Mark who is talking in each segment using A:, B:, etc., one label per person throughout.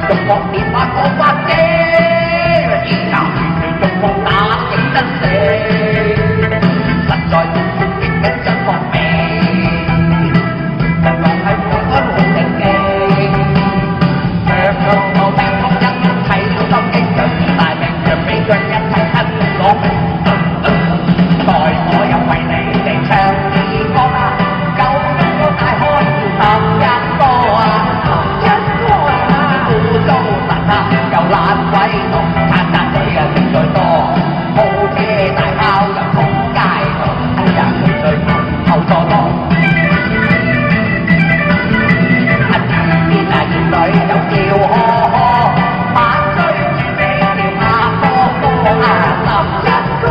A: 中國連發個發姐，依家中國打幾真死，實在極緊張搏命，人浪係我安好定嘅，長路途病痛一睇心經常自大命，讓俾腳一齊吞攞命，待我又為你哋唱兒歌啦，夠我大開要11歌啊！又懶鬼動，撐撐嘴啊食最多，冇車大炮又通街度，哎呀佢最後座多。一見啊見女就叫呵呵，晚追住你條阿哥哥啊11歌，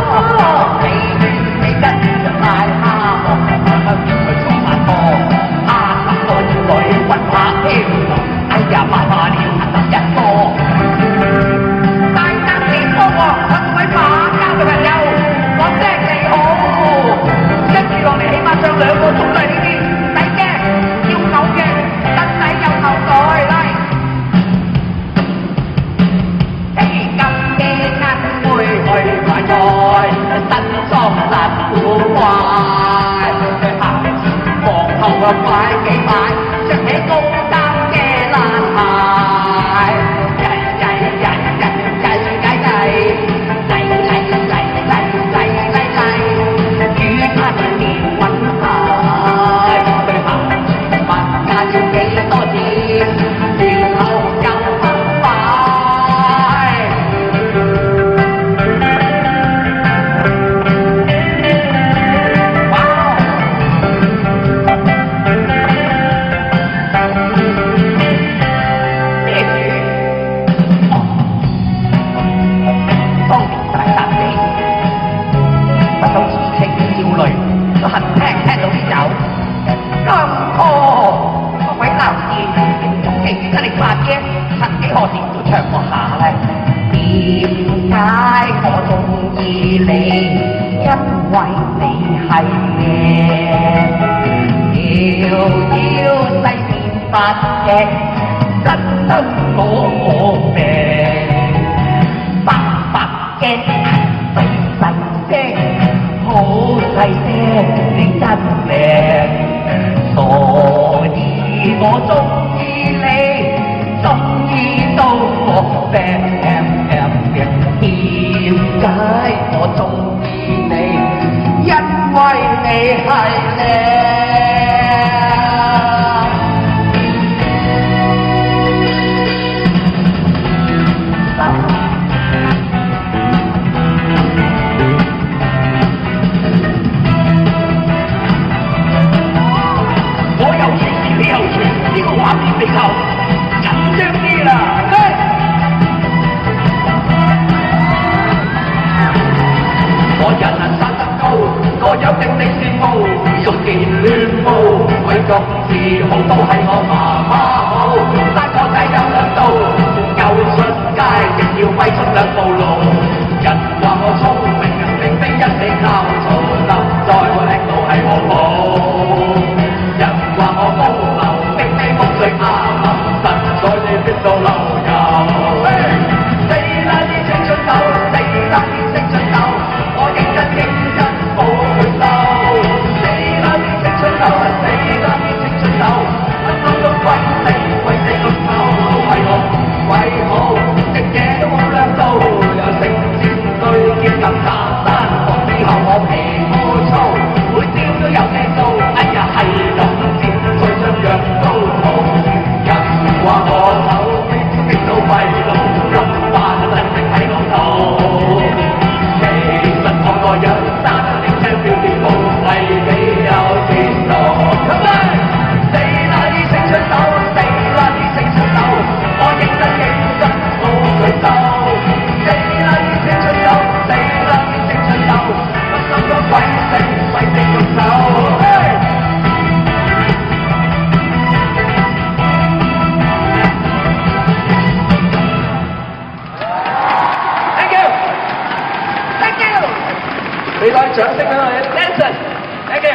A: 你跟就大蝦殼，佢坐飯多，阿11個要女混拍添，哎呀麻麻了11歌。上2個鐘都係呢啲，唔使驚，要嘔嘅，真仔有牛袋嚟。幾斤嘅銀妹去買菜，新裝實古怪，行前望後啊買幾買，着起高踭嘅爛鞋，
B: 俾多啲掌聲俾我哋 Danson，thank you，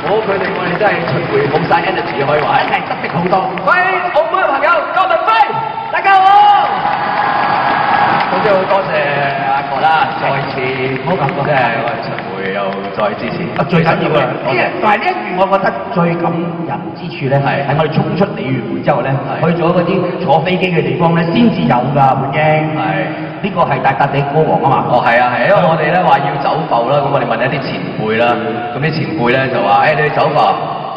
B: 冇佢哋我哋真係巡迴冇晒 energy 可以話，一齊得益好多。各位澳門嘅朋友，郭文輝。要多謝阿哥啦，再次
C: 好感覺
B: 即係我哋巡迴又再支持，
C: 最緊要嘅，
B: 多謝。
C: 同埋呢一段我覺得最感人之處咧，係我哋衝出鯉魚門之後咧，去咗嗰啲坐飛機嘅地方咧，先至有㗎，本英。
B: 係。
C: 呢個係大笪地歌王啊嘛。
B: 哦，係啊，係，因為我哋咧話要走埠啦，咁我哋問一啲前輩啦，咁啲前輩咧就話：，你哋走埠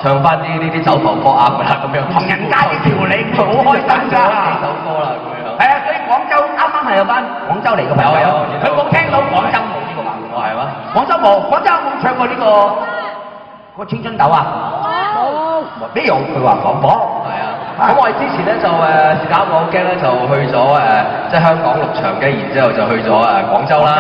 B: 唱翻啲呢啲走埠歌啱㗎啦，咁樣。
C: 同人家啲條理，佢好開心㗎。
B: 幾首歌啦，咁樣。
C: 係啊，所以廣州啱啱係有班廣州嚟嘅朋友，佢冇聽到廣州冇呢個版本。
B: 哦，係嗎？
C: 廣州冇，廣州有冇唱過呢個青春豆啊？冇，邊有？佢話講冇。
B: 係啊。咁我哋之前咧就時間我好驚咧，就去咗即係香港6場嘅，然之後就去咗廣州啦。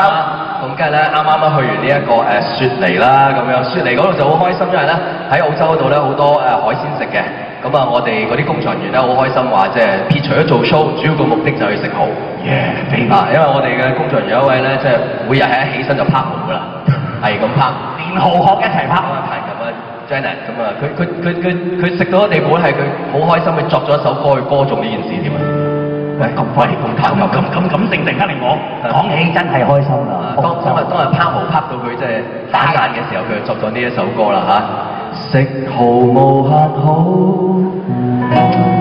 B: 咁跟住咧啱啱去完呢一個雪梨啦，咁樣雪梨嗰度就好開心，因為咧喺澳洲嗰度咧好多海鮮食嘅。咁啊，我哋嗰啲工作人員咧好開心話，即係撇除咗做 show，主要個目的就係去食蠔。因為我哋嘅工作人員有一位咧，即係每日係一起身就拍蠔㗎啦，係咁拍，
C: 連蠔殼一齊拍。
B: Janet 咁啊，佢食到個地步係佢好開心，佢作咗一首歌去歌頌呢件事添啊！
C: 咁快咁感性，突然間令我講起真係開心啦！
B: 當日拍蠔拍到佢即係打眼嘅時候，佢就作咗呢一首歌啦嚇。食蠔無限好，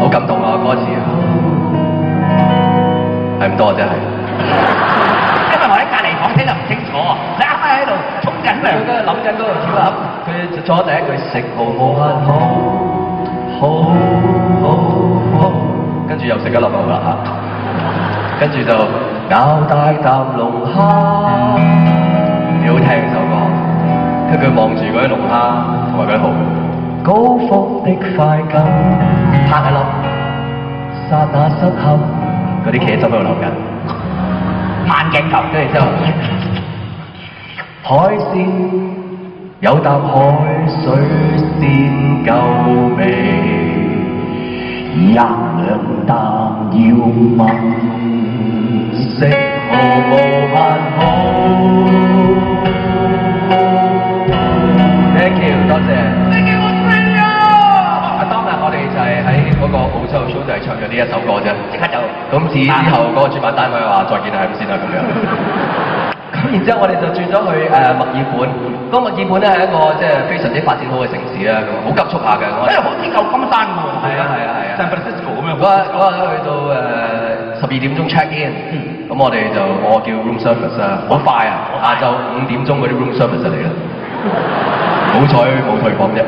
B: 好感動啊歌詞，係咁多真係。
C: 因為我喺隔離房聽得唔清楚，你啱啱喺度沖緊涼，
B: 佢諗緊嗰個跳鴨，佢就做咗第一句食蠔無限好，好，跟住又食咗落口啦嚇，跟住就咬大啖龍蝦，幾好聽首歌，跟住佢望住嗰啲龍蝦同埋嗰啲蠔，高峰的快感，拍一粒，剎那失陷，嗰啲茄汁喺度流緊。
C: 慢鏡頭，
B: 跟住之後，海鮮有啖海水先夠味，一兩啖要問，食蠔無限好。Thank you， 多謝。Thank you， 當日我哋就係喺嗰個澳洲 show 就係唱咗呢一首歌啫，即刻就咁之後嗰個主辦單位話再見係咁先啦咁樣。咁然之後我哋就轉咗去墨爾本，嗰墨爾本咧係一個即係非常之發展好嘅城市啦，咁好急速下嘅。好似舊金山喎。係啊，San Francisco 咁樣。嗰日去到12點鐘 check in，咁我哋就我叫 room service 啊，好快啊，下晝5點鐘嗰啲 room service 嚟啦，好彩冇退房啫。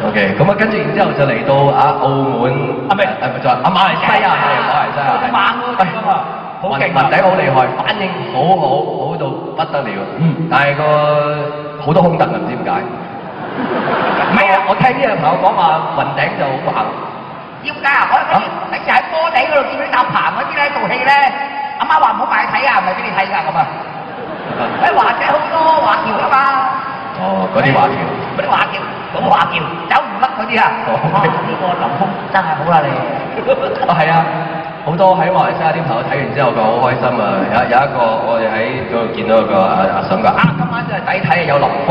B: OK， 咁啊，跟住然之後就嚟到澳門，咪就係馬來西亞，係猛喎，好勁，雲頂好厲害，反應好到不得了。但係好多空凳啊，唔知點解。唔係啊，我聽啲人朋友講話雲頂就好猛。點解啊？我平時喺波地嗰度見到啲搭棚嗰啲咧做戲咧，阿媽話唔好埋去睇啊，唔係俾你睇㗎咁啊。喺華姐好多華僑啊嘛。哦，嗰啲華僑，嗰啲華僑。咁華僑走唔甩嗰啲啊！呢個林峯真係好啦你。係啊，好多喺馬來西亞啲朋友睇完之後，佢好開心啊！有一個我哋喺嗰度見到一個阿嬸㗎，今晚真係抵睇啊！有林峯，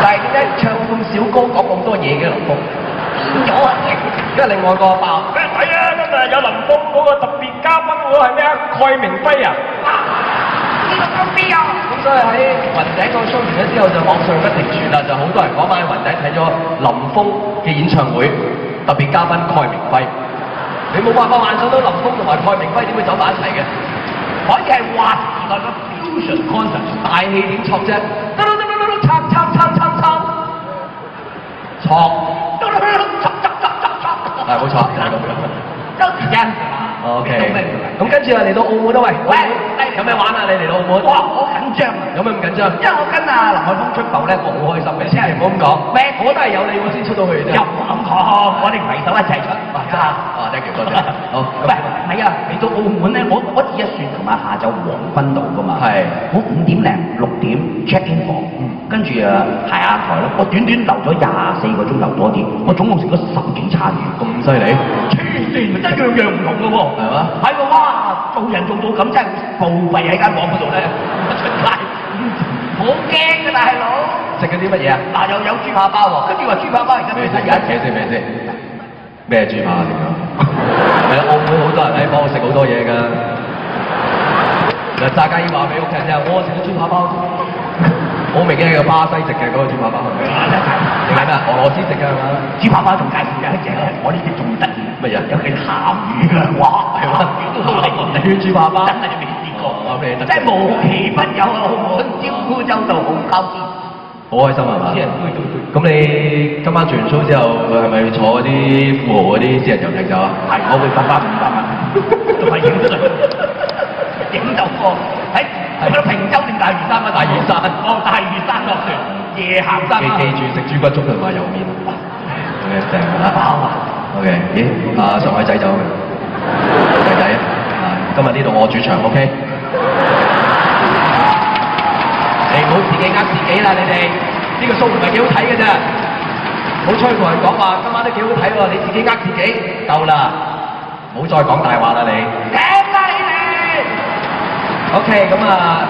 B: 但係點解唱咁少歌講咁多嘢嘅林峯？變咗啊！因為另外個爆，抵啊！今日有林峯嗰個特別嘉賓喎，係咩啊？蓋明輝啊！咁所以喺雲頂個 show 完咗之後，就網上不停傳啦，就好多人講翻喺雲頂睇咗林峯嘅演唱會，特別嘉賓蓋明輝。你冇辦法幻想到林峯同埋蓋明輝點會走埋一齊嘅，可以係劃時代嘅 fusion concert， 大氣點錯啫？係冇錯，就係咁樣。周時間。OK，咁跟住啊嚟到澳門啦喂，有咩玩啊？你嚟到澳門？哇，好緊張啊！有咩咁緊張？因為我跟阿林海峰出埠咧，我好開心嘅。千祈唔好咁講，咩？我都係有你我先出到去啫。又唔咁講，我哋攜手一齊出。真啊！thank you，多謝。好，喂，唔係啊，嚟到澳門咧，我自己算琴晚下晝黃昏到噶嘛。係。我5點零6點 check in 房，跟住啊排下台咯。我短留咗24個鐘留多啲，我總共食咗10幾餐嘢。咁犀利？黐線，真係樣樣唔同嘅喎。係嘛？係喎，哇！做人做到咁真係暴斃喺間房嗰度咧，出街好驚嘅大佬。食緊啲乜嘢啊？嗱，又有豬扒包喎，跟住話豬扒包而家咩先？咩先？咩豬扒嚟㗎？係啊，澳門好多人喺幫我食好多嘢㗎。嗱，炸雞話俾屋企人聽，我食咗豬扒包，我未記係個巴西食嘅嗰個豬扒包，你睇咩？俄羅斯食嘅係嘛？
C: 豬扒包仲介紹有一隻，我呢隻仲得意，
B: 乜嘢？
C: 有隻鹹魚㗎，哇！係嘛？
B: 魚豬扒包
C: 真係未試過，
B: 真
C: 係無奇不有啊！澳門招呼周到，好交接。
B: 好開心係嘛？咁你今晚做完 show 之後，係咪坐嗰啲富豪嗰啲私人遊艇走啊？
C: 係，我會發翻500蚊，同埋影相，影就過喺平洲定大嶼山啊？
B: 大嶼山
C: 哦，大嶼山落船，夜行山啊！
B: 記住食豬骨粥同埋油面。OK， 正啊！
C: 包啊
B: OK， 咦？上海仔走嘅，仔仔啊！今日呢度我主場 ，OK。你唔好自己呃自己啦，你哋呢個 show 唔係幾好睇嘅啫，唔好出去同人講話今晚都幾好睇喎，你自己呃自己夠啦，唔好再講大話啦你。
C: 頂啦你哋！
B: OK，咁啊